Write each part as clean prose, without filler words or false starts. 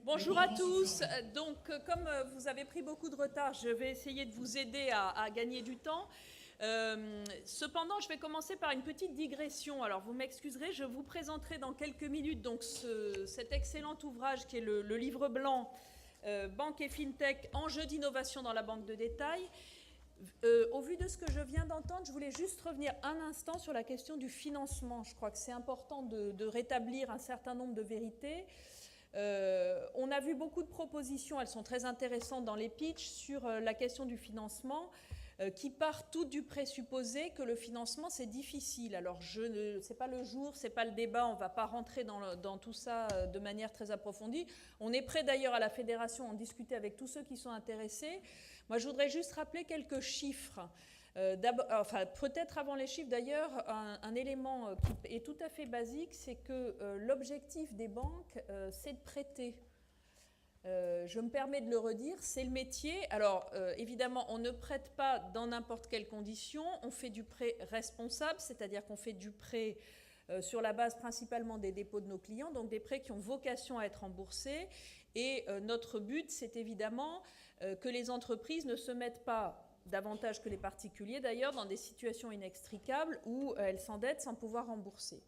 Bonjour à tous. Donc, comme vous avez pris beaucoup de retard, je vais essayer de vous aider à gagner du temps. Cependant, je vais commencer par une petite digression. Alors, vous m'excuserez, je vous présenterai dans quelques minutes donc cet excellent ouvrage qui est le livre blanc Banque et FinTech, enjeux d'innovation dans la banque de détail. Au vu de ce que je viens d'entendre, je voulais juste revenir un instant sur la question du financement. Je crois que c'est important de rétablir un certain nombre de vérités. On a vu beaucoup de propositions, elles sont très intéressantes dans les pitchs, sur la question du financement, qui partent toutes du présupposé que le financement, c'est difficile. Alors, c'est pas le jour, c'est pas le débat, on va pas rentrer dans tout ça de manière très approfondie. On est prêt d'ailleurs à la Fédération à en discuter avec tous ceux qui sont intéressés. Moi, je voudrais juste rappeler quelques chiffres. Peut-être avant les chiffres d'ailleurs, un élément qui est tout à fait basique, c'est que l'objectif des banques, c'est de prêter. Je me permets de le redire, c'est le métier. Alors, évidemment, on ne prête pas dans n'importe quelles conditions. On fait du prêt responsable, c'est-à-dire qu'on fait du prêt sur la base principalement des dépôts de nos clients, donc des prêts qui ont vocation à être remboursés. Et notre but, c'est évidemment que les entreprises ne se mettent pas, davantage que les particuliers d'ailleurs, dans des situations inextricables où elles s'endettent sans pouvoir rembourser.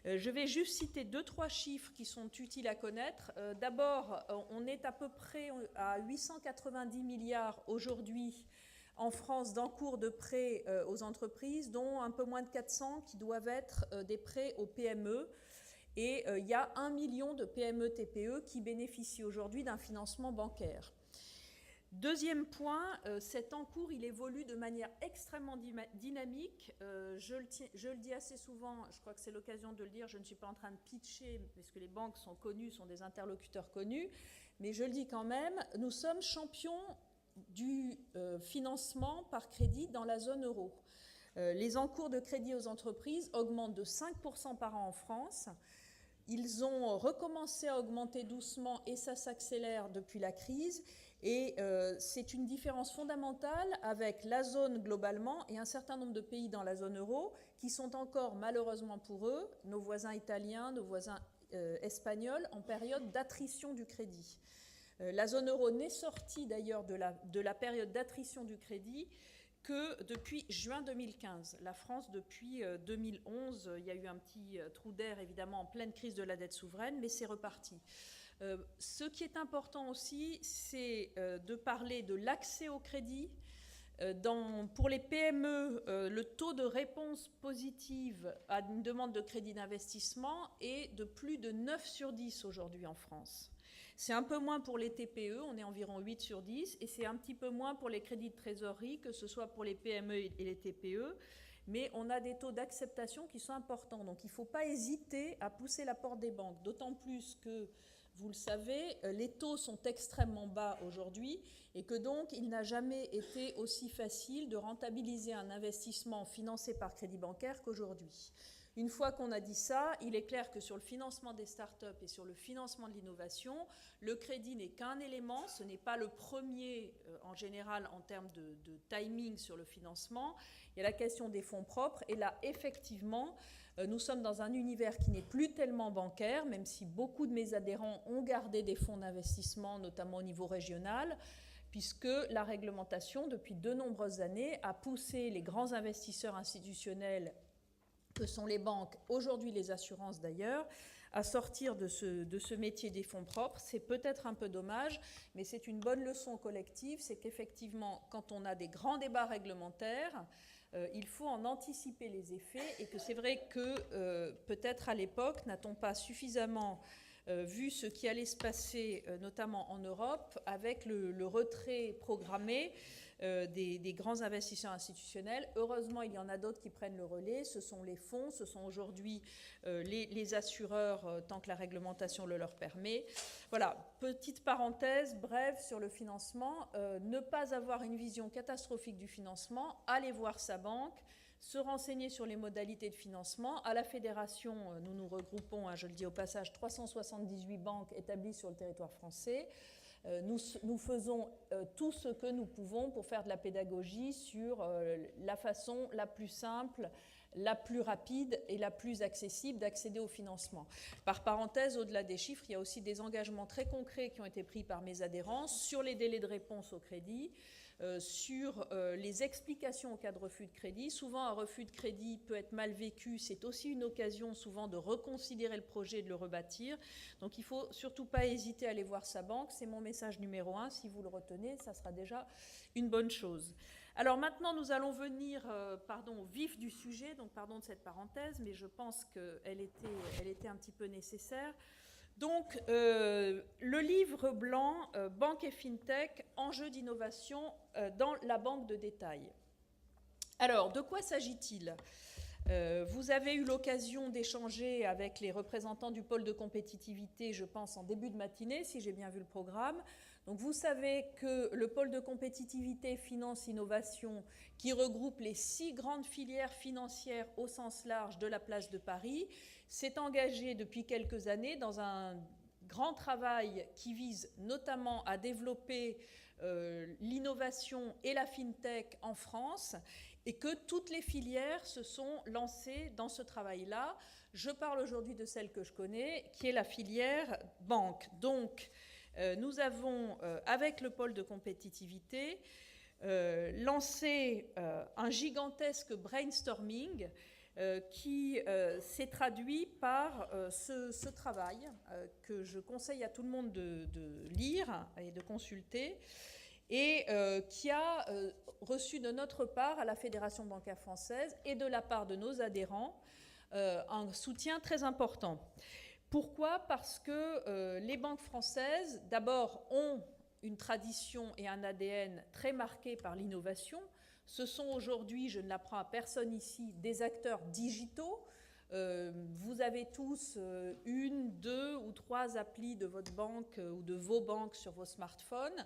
Je vais juste citer 2-3 chiffres qui sont utiles à connaître. D'abord, on est à peu près à 890 milliards aujourd'hui en France d'encours de prêts aux entreprises, dont un peu moins de 400 qui doivent être des prêts aux PME. Et il y a 1 million de PME-TPE qui bénéficient aujourd'hui d'un financement bancaire. Deuxième point, cet encours, il évolue de manière extrêmement dynamique. Je le dis assez souvent, je crois que c'est l'occasion de le dire, je ne suis pas en train de pitcher, parce que les banques sont connues, sont des interlocuteurs connus, mais je le dis quand même, nous sommes champions du financement par crédit dans la zone euro. Les encours de crédit aux entreprises augmentent de 5% par an en France. Ils ont recommencé à augmenter doucement et ça s'accélère depuis la crise. Et c'est une différence fondamentale avec la zone globalement et un certain nombre de pays dans la zone euro qui sont encore, malheureusement pour eux, nos voisins italiens, nos voisins espagnols, en période d'attrition du crédit. La zone euro n'est sortie d'ailleurs de la période d'attrition du crédit que depuis juin 2015. La France, depuis 2011, il y a eu un petit trou d'air, évidemment, en pleine crise de la dette souveraine, mais c'est reparti. Ce qui est important aussi, c'est de parler de l'accès au crédit. Pour les PME, le taux de réponse positive à une demande de crédit d'investissement est de plus de 9 sur 10 aujourd'hui en France. C'est un peu moins pour les TPE, on est environ 8 sur 10, et c'est un petit peu moins pour les crédits de trésorerie, que ce soit pour les PME et les TPE, mais on a des taux d'acceptation qui sont importants. Donc il ne faut pas hésiter à pousser la porte des banques, d'autant plus que, vous le savez, les taux sont extrêmement bas aujourd'hui et que donc il n'a jamais été aussi facile de rentabiliser un investissement financé par crédit bancaire qu'aujourd'hui. Une fois qu'on a dit ça, il est clair que sur le financement des startups et sur le financement de l'innovation, le crédit n'est qu'un élément, ce n'est pas le premier en général en termes de timing sur le financement. Il y a la question des fonds propres et là, effectivement, nous sommes dans un univers qui n'est plus tellement bancaire, même si beaucoup de mes adhérents ont gardé des fonds d'investissement, notamment au niveau régional, puisque la réglementation, depuis de nombreuses années, a poussé les grands investisseurs institutionnels que sont les banques, aujourd'hui les assurances d'ailleurs, à sortir de ce métier des fonds propres. C'est peut-être un peu dommage, mais c'est une bonne leçon collective, c'est qu'effectivement, quand on a des grands débats réglementaires, il faut en anticiper les effets et que c'est vrai que peut-être à l'époque, n'a-t-on pas suffisamment vu ce qui allait se passer, notamment en Europe, avec le retrait programmé des grands investisseurs institutionnels. Heureusement, il y en a d'autres qui prennent le relais. Ce sont les fonds, ce sont aujourd'hui les assureurs, tant que la réglementation le leur permet. Voilà, petite parenthèse, brève sur le financement. Ne pas avoir une vision catastrophique du financement, aller voir sa banque, se renseigner sur les modalités de financement. À la Fédération, nous nous regroupons, je le dis au passage, 378 banques établies sur le territoire français. Nous faisons tout ce que nous pouvons pour faire de la pédagogie sur la façon la plus simple, la plus rapide et la plus accessible d'accéder au financement. Par parenthèse, au-delà des chiffres, il y a aussi des engagements très concrets qui ont été pris par mes adhérents sur les délais de réponse au crédit, sur les explications au cas de refus de crédit. Souvent, un refus de crédit peut être mal vécu. C'est aussi une occasion souvent de reconsidérer le projet et de le rebâtir. Donc, il ne faut surtout pas hésiter à aller voir sa banque. C'est mon message numéro 1. Si vous le retenez, ça sera déjà une bonne chose. Alors maintenant, nous allons venir au vif du sujet. Donc, pardon de cette parenthèse, mais je pense qu'elle était un petit peu nécessaire. Donc, le livre blanc « Banque et FinTech, enjeux d'innovation dans la banque de détail ». Alors, de quoi s'agit-il ? Vous avez eu l'occasion d'échanger avec les représentants du pôle de compétitivité, je pense, en début de matinée, si j'ai bien vu le programme. Donc, vous savez que le pôle de compétitivité finance innovation, qui regroupe les 6 grandes filières financières au sens large de la place de Paris, s'est engagé depuis quelques années dans un grand travail qui vise notamment à développer l'innovation et la FinTech en France, et que toutes les filières se sont lancées dans ce travail-là. Je parle aujourd'hui de celle que je connais, qui est la filière banque. Donc, nous avons, avec le pôle de compétitivité, lancé un gigantesque brainstorming qui s'est traduit par ce travail que je conseille à tout le monde de lire et de consulter, et qui a reçu de notre part, à la Fédération bancaire française et de la part de nos adhérents, un soutien très important. Pourquoi ? Parce que les banques françaises, d'abord, ont une tradition et un ADN très marqués par l'innovation. Ce sont aujourd'hui, je ne l'apprends à personne ici, des acteurs digitaux. Vous avez tous 1, 2 ou 3 applis de votre banque ou de vos banques sur vos smartphones.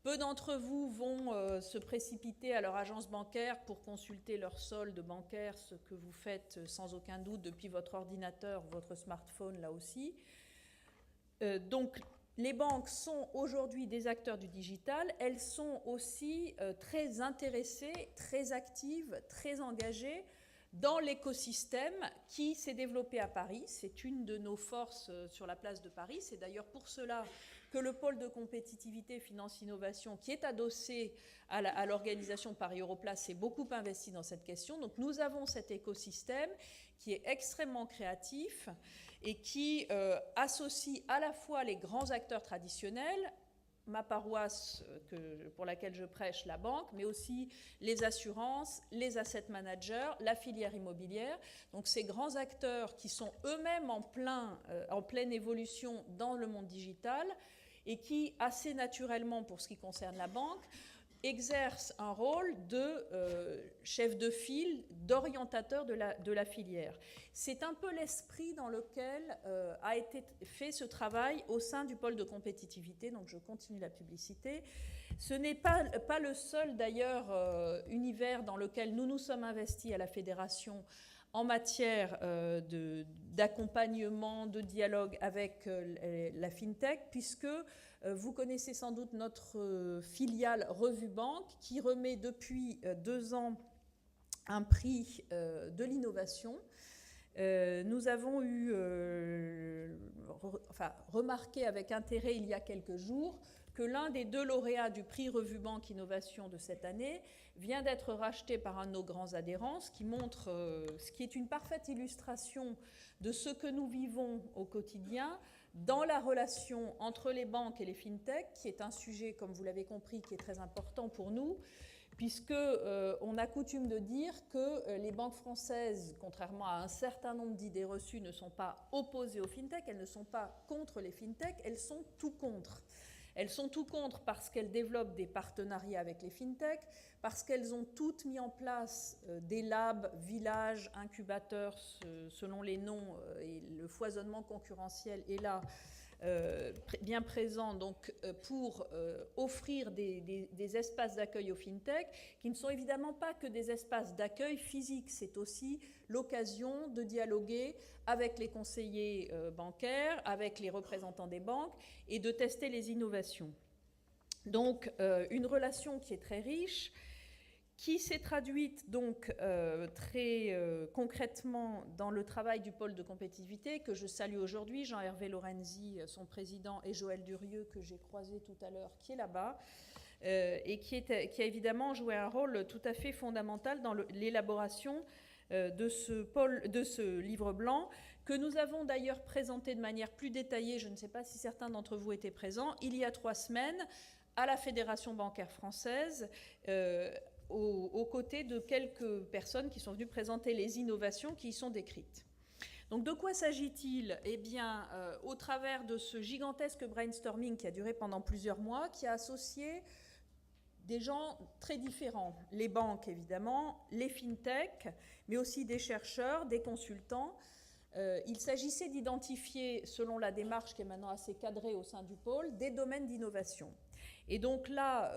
Peu d'entre vous vont se précipiter à leur agence bancaire pour consulter leur solde bancaire, ce que vous faites sans aucun doute depuis votre ordinateur, votre smartphone là aussi. Donc, les banques sont aujourd'hui des acteurs du digital. Elles sont aussi très intéressées, très actives, très engagées dans l'écosystème qui s'est développé à Paris. C'est une de nos forces sur la place de Paris. C'est d'ailleurs pour cela que le pôle de compétitivité Finance Innovation, qui est adossé à l'organisation Paris Europlace, s'est beaucoup investi dans cette question. Donc nous avons cet écosystème qui est extrêmement créatif et qui associe à la fois les grands acteurs traditionnels, ma paroisse pour laquelle je prêche, la banque, mais aussi les assurances, les asset managers, la filière immobilière. Donc ces grands acteurs qui sont eux-mêmes en pleine évolution dans le monde digital et qui, assez naturellement pour ce qui concerne la banque, exercent un rôle de chef de file, d'orientateur de la filière. C'est un peu l'esprit dans lequel a été fait ce travail au sein du pôle de compétitivité, donc je continue la publicité. Ce n'est pas le seul, d'ailleurs, univers dans lequel nous nous sommes investis à la Fédération en matière d'accompagnement, de dialogue avec la FinTech, puisque vous connaissez sans doute notre filiale Revue Banque, qui remet depuis 2 ans un prix de l'innovation. Nous avons remarqué avec intérêt il y a quelques jours que l'un des 2 lauréats du prix Revue Banque Innovation de cette année vient d'être racheté par un de nos grands adhérents, ce qui montre, ce qui est une parfaite illustration de ce que nous vivons au quotidien dans la relation entre les banques et les fintech, qui est un sujet, comme vous l'avez compris, qui est très important pour nous, puisqu'on a coutume de dire que les banques françaises, contrairement à un certain nombre d'idées reçues, ne sont pas opposées aux fintech, elles ne sont pas contre les fintech, elles sont tout contre. Elles sont tout contre parce qu'elles développent des partenariats avec les fintech, parce qu'elles ont toutes mis en place des labs, villages, incubateurs, selon les noms, et le foisonnement concurrentiel est là, bien présent, donc pour offrir des espaces d'accueil aux fintech, qui ne sont évidemment pas que des espaces d'accueil physiques, c'est aussi l'occasion de dialoguer avec les conseillers bancaires, avec les représentants des banques, et de tester les innovations. Donc une relation qui est très riche, qui s'est traduite donc très concrètement dans le travail du pôle de compétitivité que je salue aujourd'hui, Jean-Hervé Lorenzi, son président, et Joël Durieux, que j'ai croisé tout à l'heure, qui est là-bas, et qui a évidemment joué un rôle tout à fait fondamental dans l'élaboration de ce livre blanc, que nous avons d'ailleurs présenté de manière plus détaillée, je ne sais pas si certains d'entre vous étaient présents, il y a 3 semaines, à la Fédération bancaire française, aux côtés de quelques personnes qui sont venues présenter les innovations qui y sont décrites. Donc de quoi s'agit-il? Eh bien, au travers de ce gigantesque brainstorming qui a duré pendant plusieurs mois, qui a associé des gens très différents, les banques évidemment, les fintechs, mais aussi des chercheurs, des consultants. Il s'agissait d'identifier, selon la démarche qui est maintenant assez cadrée au sein du pôle, des domaines d'innovation. Et donc là,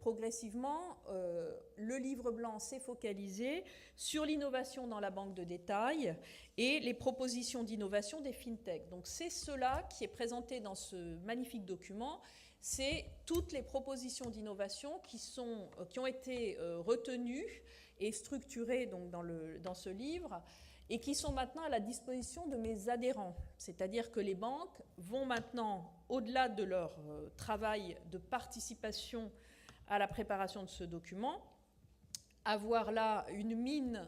progressivement, le livre blanc s'est focalisé sur l'innovation dans la banque de détail et les propositions d'innovation des fintechs. Donc c'est cela qui est présenté dans ce magnifique document, c'est toutes les propositions d'innovation qui ont été retenues et structurées donc, dans ce livre, et qui sont maintenant à la disposition de mes adhérents. C'est-à-dire que les banques vont maintenant, au-delà de leur travail de participation à la préparation de ce document, avoir là une mine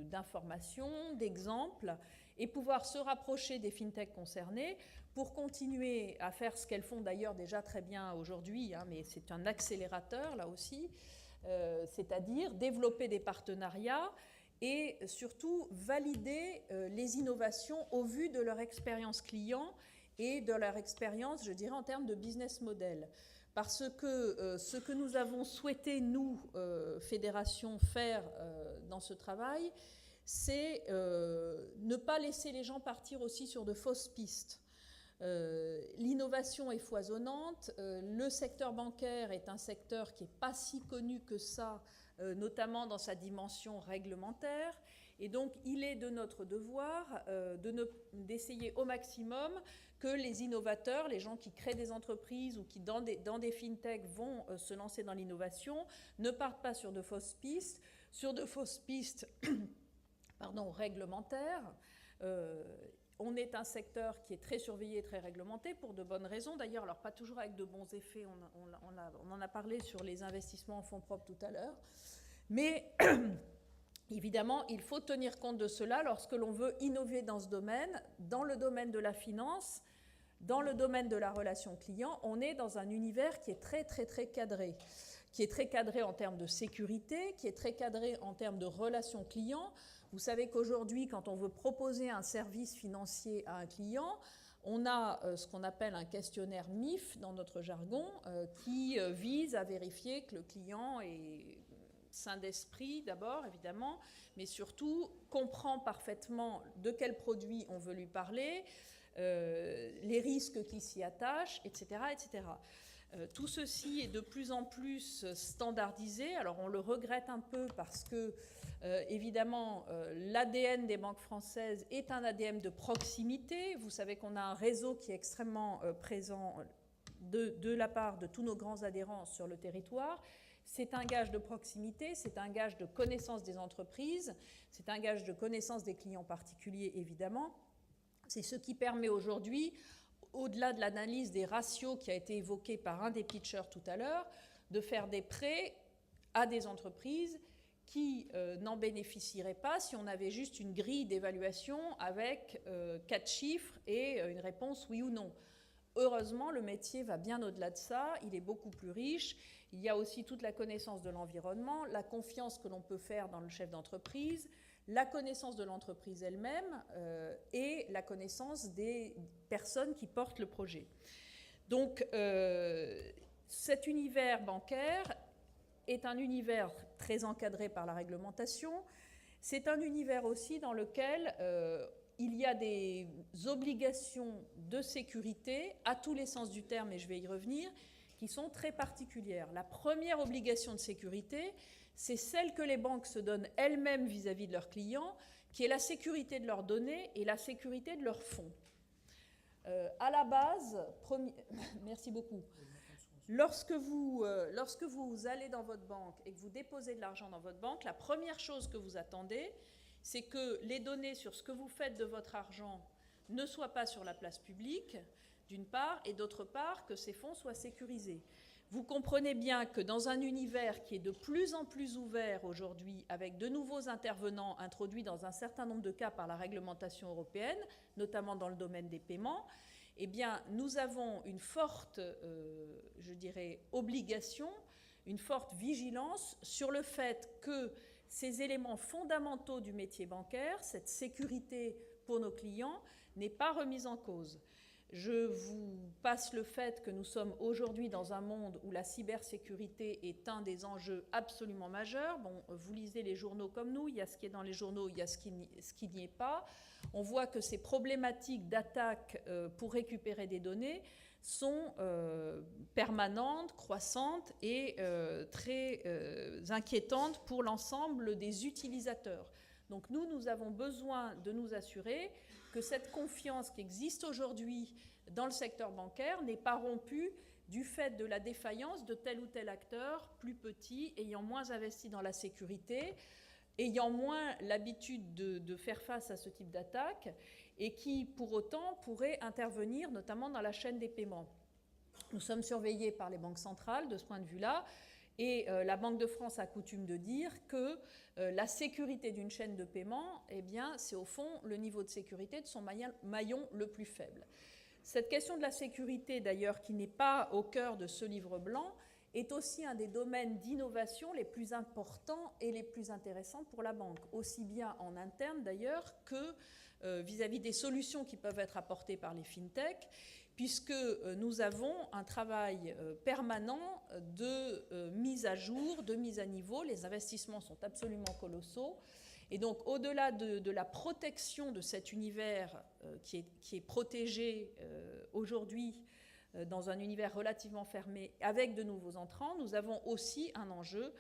d'informations, d'exemples, et pouvoir se rapprocher des fintechs concernés pour continuer à faire ce qu'elles font d'ailleurs déjà très bien aujourd'hui, hein, mais c'est un accélérateur là aussi, c'est-à-dire développer des partenariats et surtout valider les innovations au vu de leur expérience client et de leur expérience, je dirais, en termes de business model. Parce que ce que nous avons souhaité, nous, fédération, faire dans ce travail, c'est ne pas laisser les gens partir aussi sur de fausses pistes. L'innovation est foisonnante, le secteur bancaire est un secteur qui n'est pas si connu que ça, notamment dans sa dimension réglementaire. Et donc, il est de notre devoir d'essayer au maximum que les innovateurs, les gens qui créent des entreprises ou qui, dans des fintechs, vont se lancer dans l'innovation, ne partent pas sur de fausses pistes, réglementaires. On est un secteur qui est très surveillé, très réglementé, pour de bonnes raisons. D'ailleurs, alors pas toujours avec de bons effets, on en a parlé sur les investissements en fonds propres tout à l'heure. Mais évidemment, il faut tenir compte de cela lorsque l'on veut innover dans ce domaine. Dans le domaine de la finance, dans le domaine de la relation client, on est dans un univers qui est très, très, très cadré. Qui est très cadré en termes de sécurité, qui est très cadré en termes de relations clients. Vous savez qu'aujourd'hui, quand on veut proposer un service financier à un client, on a ce qu'on appelle un questionnaire MIF dans notre jargon, qui vise à vérifier que le client est sain d'esprit d'abord, évidemment, mais surtout comprend parfaitement de quel produit on veut lui parler, les risques qui s'y attachent, etc., etc. Tout ceci est de plus en plus standardisé. Alors on le regrette un peu parce que, évidemment, l'ADN des banques françaises est un ADN de proximité. Vous savez qu'on a un réseau qui est extrêmement présent de la part de tous nos grands adhérents sur le territoire. C'est un gage de proximité, c'est un gage de connaissance des entreprises, c'est un gage de connaissance des clients particuliers, évidemment. C'est ce qui permet aujourd'hui, au-delà de l'analyse des ratios qui a été évoquée par un des pitchers tout à l'heure, de faire des prêts à des entreprises qui n'en bénéficieraient pas si on avait juste une grille d'évaluation avec 4 chiffres et une réponse oui ou non. Heureusement, le métier va bien au-delà de ça, il est beaucoup plus riche. Il y a aussi toute la connaissance de l'environnement, la confiance que l'on peut faire dans le chef d'entreprise, la connaissance de l'entreprise elle-même et la connaissance des personnes qui portent le projet. Donc, cet univers bancaire est un univers très encadré par la réglementation. C'est un univers aussi dans lequel il y a des obligations de sécurité, à tous les sens du terme, et je vais y revenir, qui sont très particulières. La première obligation de sécurité, c'est celle que les banques se donnent elles-mêmes vis-à-vis de leurs clients, qui est la sécurité de leurs données et la sécurité de leurs fonds. À la base, merci beaucoup. Lorsque vous allez dans votre banque et que vous déposez de l'argent dans votre banque, la première chose que vous attendez, c'est que les données sur ce que vous faites de votre argent ne soient pas sur la place publique, d'une part, et d'autre part, que ces fonds soient sécurisés. Vous comprenez bien que dans un univers qui est de plus en plus ouvert aujourd'hui, avec de nouveaux intervenants introduits dans un certain nombre de cas par la réglementation européenne, notamment dans le domaine des paiements, eh bien, nous avons une forte, je dirais, obligation, une forte vigilance sur le fait que ces éléments fondamentaux du métier bancaire, cette sécurité pour nos clients, n'est pas remise en cause. Je vous passe le fait que nous sommes aujourd'hui dans un monde où la cybersécurité est un des enjeux absolument majeurs. Bon, vous lisez les journaux comme nous, il y a ce qui est dans les journaux, il y a ce qui n'y est pas. On voit que ces problématiques d'attaque pour récupérer des données sont permanentes, croissantes et très inquiétantes pour l'ensemble des utilisateurs. Donc nous avons besoin de nous assurer que cette confiance qui existe aujourd'hui dans le secteur bancaire n'est pas rompue du fait de la défaillance de tel ou tel acteur plus petit, ayant moins investi dans la sécurité, ayant moins l'habitude de faire face à ce type d'attaque, et qui, pour autant, pourrait intervenir notamment dans la chaîne des paiements. Nous sommes surveillés par les banques centrales de ce point de vue-là, et la Banque de France a coutume de dire que la sécurité d'une chaîne de paiement, eh bien, c'est au fond le niveau de sécurité de son maillon le plus faible. Cette question de la sécurité, d'ailleurs, qui n'est pas au cœur de ce livre blanc, est aussi un des domaines d'innovation les plus importants et les plus intéressants pour la banque, aussi bien en interne d'ailleurs que vis-à-vis des solutions qui peuvent être apportées par les fintechs, puisque nous avons un travail permanent de mise à jour, de mise à niveau. Les investissements sont absolument colossaux. Et donc, au-delà de la protection de cet univers qui est protégé aujourd'hui dans un univers relativement fermé avec de nouveaux entrants, nous avons aussi un enjeu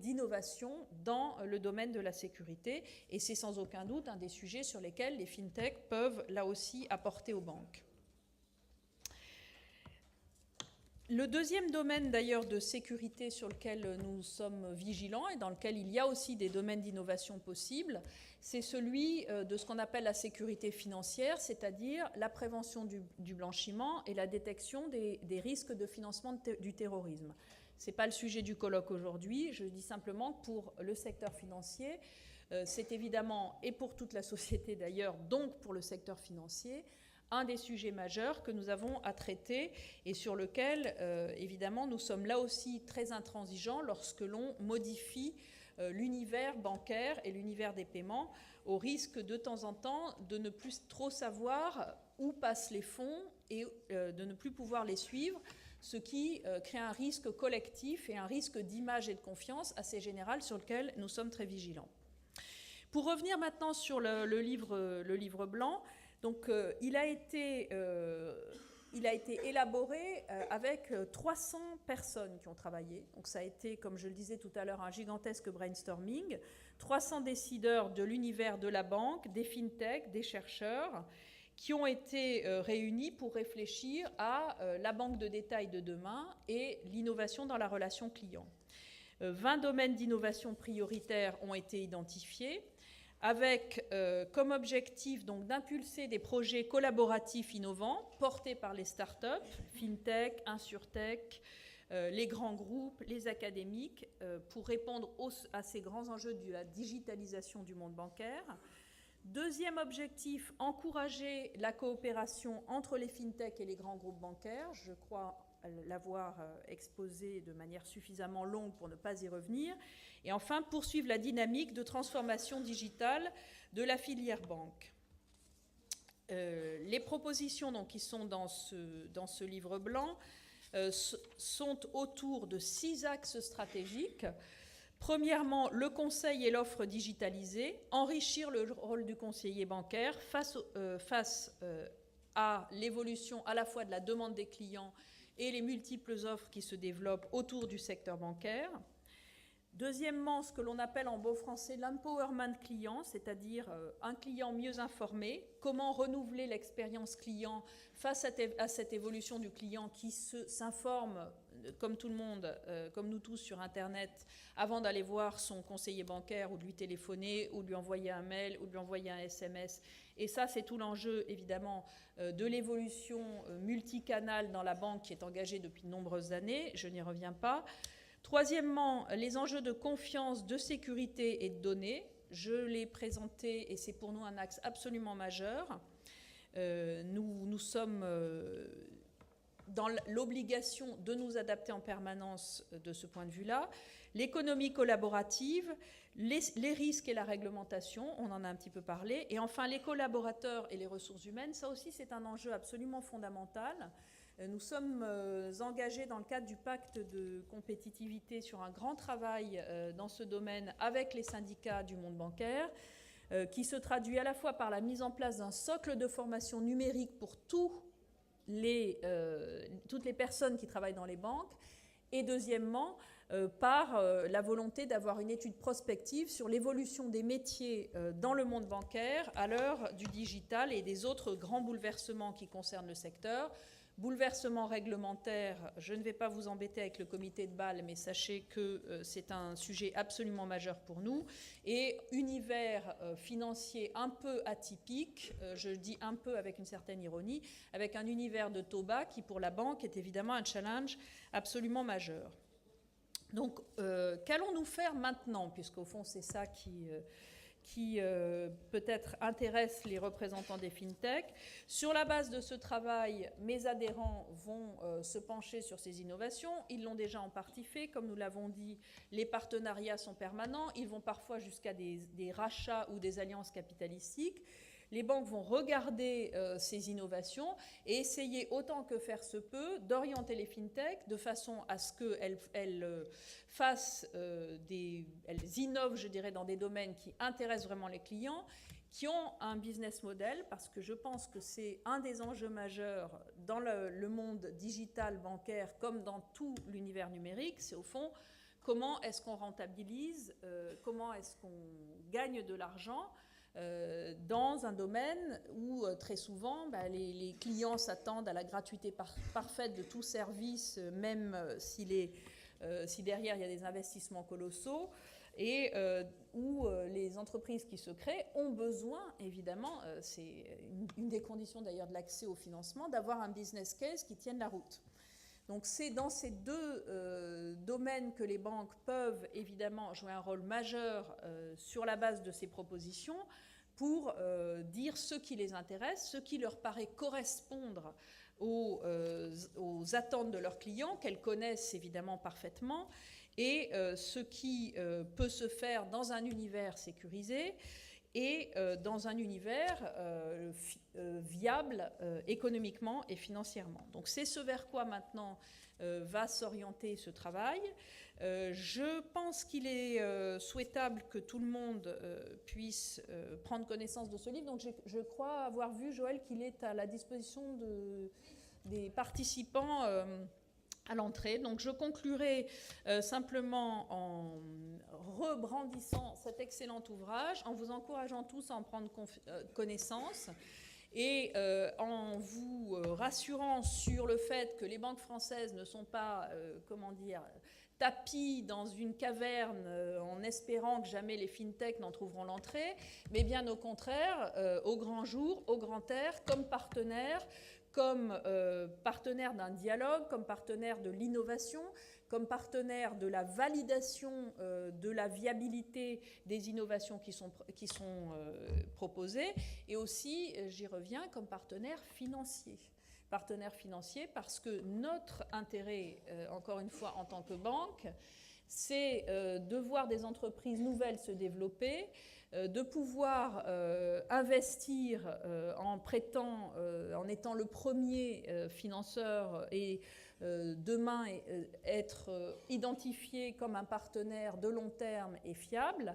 d'innovation dans le domaine de la sécurité. Et c'est sans aucun doute un des sujets sur lesquels les fintechs peuvent là aussi apporter aux banques. Le deuxième domaine d'ailleurs de sécurité sur lequel nous sommes vigilants et dans lequel il y a aussi des domaines d'innovation possibles, c'est celui de ce qu'on appelle la sécurité financière, c'est-à-dire la prévention du blanchiment et la détection des risques de financement du terrorisme. Ce n'est pas le sujet du colloque aujourd'hui, je dis simplement que pour le secteur financier, c'est évidemment, et pour toute la société d'ailleurs, donc pour le secteur financier, un des sujets majeurs que nous avons à traiter et sur lequel, évidemment, nous sommes là aussi très intransigeants lorsque l'on modifie l'univers bancaire et l'univers des paiements, au risque de temps en temps de ne plus trop savoir où passent les fonds et de ne plus pouvoir les suivre, ce qui crée un risque collectif et un risque d'image et de confiance assez général sur lequel nous sommes très vigilants. Pour revenir maintenant sur le livre blanc, donc, il a été élaboré avec 300 personnes qui ont travaillé. Donc, ça a été, comme je le disais tout à l'heure, un gigantesque brainstorming. 300 décideurs de l'univers de la banque, des fintechs, des chercheurs, qui ont été réunis pour réfléchir à la banque de détail de demain et l'innovation dans la relation client. 20 domaines d'innovation prioritaires ont été identifiés, avec comme objectif donc d'impulser des projets collaboratifs innovants portés par les startups, fintech, insurtech, les grands groupes, les académiques, pour répondre à ces grands enjeux de la digitalisation du monde bancaire. Deuxième objectif, encourager la coopération entre les fintechs et les grands groupes bancaires. Je crois l'avoir exposé de manière suffisamment longue pour ne pas y revenir. Et enfin, poursuivre la dynamique de transformation digitale de la filière banque. Les propositions donc, qui sont dans ce livre blanc sont autour de 6 axes stratégiques. Premièrement, le conseil et l'offre digitalisée, enrichir le rôle du conseiller bancaire face à l'évolution à la fois de la demande des clients et les multiples offres qui se développent autour du secteur bancaire. Deuxièmement, ce que l'on appelle en beau français l'empowerment client, c'est-à-dire un client mieux informé, comment renouveler l'expérience client face à cette évolution du client qui s'informe, comme tout le monde, comme nous tous sur Internet, avant d'aller voir son conseiller bancaire ou de lui téléphoner ou de lui envoyer un mail ou de lui envoyer un SMS. Et ça, c'est tout l'enjeu, évidemment, de l'évolution multicanale dans la banque qui est engagée depuis de nombreuses années. Je n'y reviens pas. Troisièmement, les enjeux de confiance, de sécurité et de données. Je l'ai présenté et c'est pour nous un axe absolument majeur. Nous sommes dans l'obligation de nous adapter en permanence de ce point de vue-là. L'économie collaborative, les risques et la réglementation, on en a un petit peu parlé. Et enfin, les collaborateurs et les ressources humaines, ça aussi c'est un enjeu absolument fondamental. Nous sommes engagés dans le cadre du pacte de compétitivité sur un grand travail dans ce domaine avec les syndicats du monde bancaire, qui se traduit à la fois par la mise en place d'un socle de formation numérique pour toutes les personnes qui travaillent dans les banques, et deuxièmement, par la volonté d'avoir une étude prospective sur l'évolution des métiers dans le monde bancaire à l'heure du digital et des autres grands bouleversements qui concernent le secteur. Bouleversement réglementaire, je ne vais pas vous embêter avec le comité de Bâle, mais sachez que c'est un sujet absolument majeur pour nous. Et univers financier un peu atypique, je dis un peu avec une certaine ironie, avec un univers de taux bas qui pour la banque est évidemment un challenge absolument majeur. Donc, qu'allons-nous faire maintenant, puisqu'au fond c'est ça qui peut-être intéresse les représentants des FinTech. Sur la base de ce travail, mes adhérents vont se pencher sur ces innovations. Ils l'ont déjà en partie fait. Comme nous l'avons dit, les partenariats sont permanents. Ils vont parfois jusqu'à des rachats ou des alliances capitalistiques. Les banques vont regarder ces innovations et essayer autant que faire se peut d'orienter les FinTech de façon à ce qu'elles elles innovent, je dirais, dans des domaines qui intéressent vraiment les clients, qui ont un business model, parce que je pense que c'est un des enjeux majeurs dans le monde digital bancaire comme dans tout l'univers numérique, c'est au fond comment est-ce qu'on rentabilise, comment est-ce qu'on gagne de l'argent dans un domaine où très souvent les clients s'attendent à la gratuité parfaite de tout service, même si derrière il y a des investissements colossaux, et où les entreprises qui se créent ont besoin, évidemment, c'est une des conditions d'ailleurs de l'accès au financement, d'avoir un business case qui tienne la route. Donc c'est dans ces deux domaines que les banques peuvent évidemment jouer un rôle majeur sur la base de ces propositions pour dire ce qui les intéresse, ce qui leur paraît correspondre aux attentes de leurs clients, qu'elles connaissent évidemment parfaitement, et ce qui peut se faire dans un univers sécurisé et dans un univers viable économiquement et financièrement. Donc c'est ce vers quoi maintenant va s'orienter ce travail. Je pense qu'il est souhaitable que tout le monde puisse prendre connaissance de ce livre. Donc je crois avoir vu, Joël, qu'il est à la disposition des participants à l'entrée. Donc je conclurai simplement en rebrandissant cet excellent ouvrage, en vous encourageant tous à en prendre connaissance et en vous rassurant sur le fait que les banques françaises ne sont pas, tapis dans une caverne en espérant que jamais les FinTech n'en trouveront l'entrée, mais bien au contraire, au grand jour, au grand air, comme partenaires d'un dialogue, comme partenaire de l'innovation, comme partenaire de la validation de la viabilité des innovations qui sont proposées, et aussi, j'y reviens, comme partenaire financier. Partenaire financier parce que notre intérêt, encore une fois, en tant que banque, c'est de voir des entreprises nouvelles se développer, de pouvoir investir en prêtant, en étant le premier financeur et demain être identifié comme un partenaire de long terme et fiable,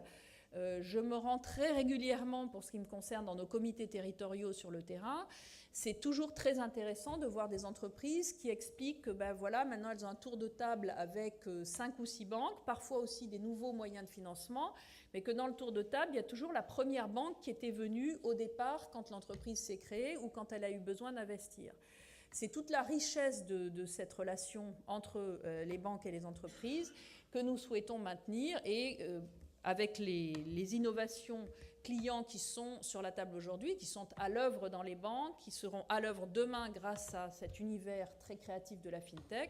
Je me rends très régulièrement, pour ce qui me concerne, dans nos comités territoriaux sur le terrain. C'est toujours très intéressant de voir des entreprises qui expliquent que ben voilà, maintenant elles ont un tour de table avec 5 ou 6 banques, parfois aussi des nouveaux moyens de financement, mais que dans le tour de table, il y a toujours la première banque qui était venue au départ quand l'entreprise s'est créée ou quand elle a eu besoin d'investir. C'est toute la richesse de cette relation entre les banques et les entreprises que nous souhaitons maintenir et avec les innovations clients qui sont sur la table aujourd'hui, qui sont à l'œuvre dans les banques, qui seront à l'œuvre demain grâce à cet univers très créatif de la FinTech,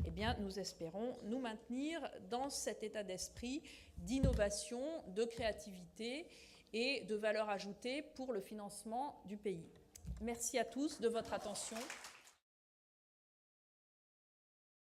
eh bien, nous espérons nous maintenir dans cet état d'esprit d'innovation, de créativité et de valeur ajoutée pour le financement du pays. Merci à tous de votre attention.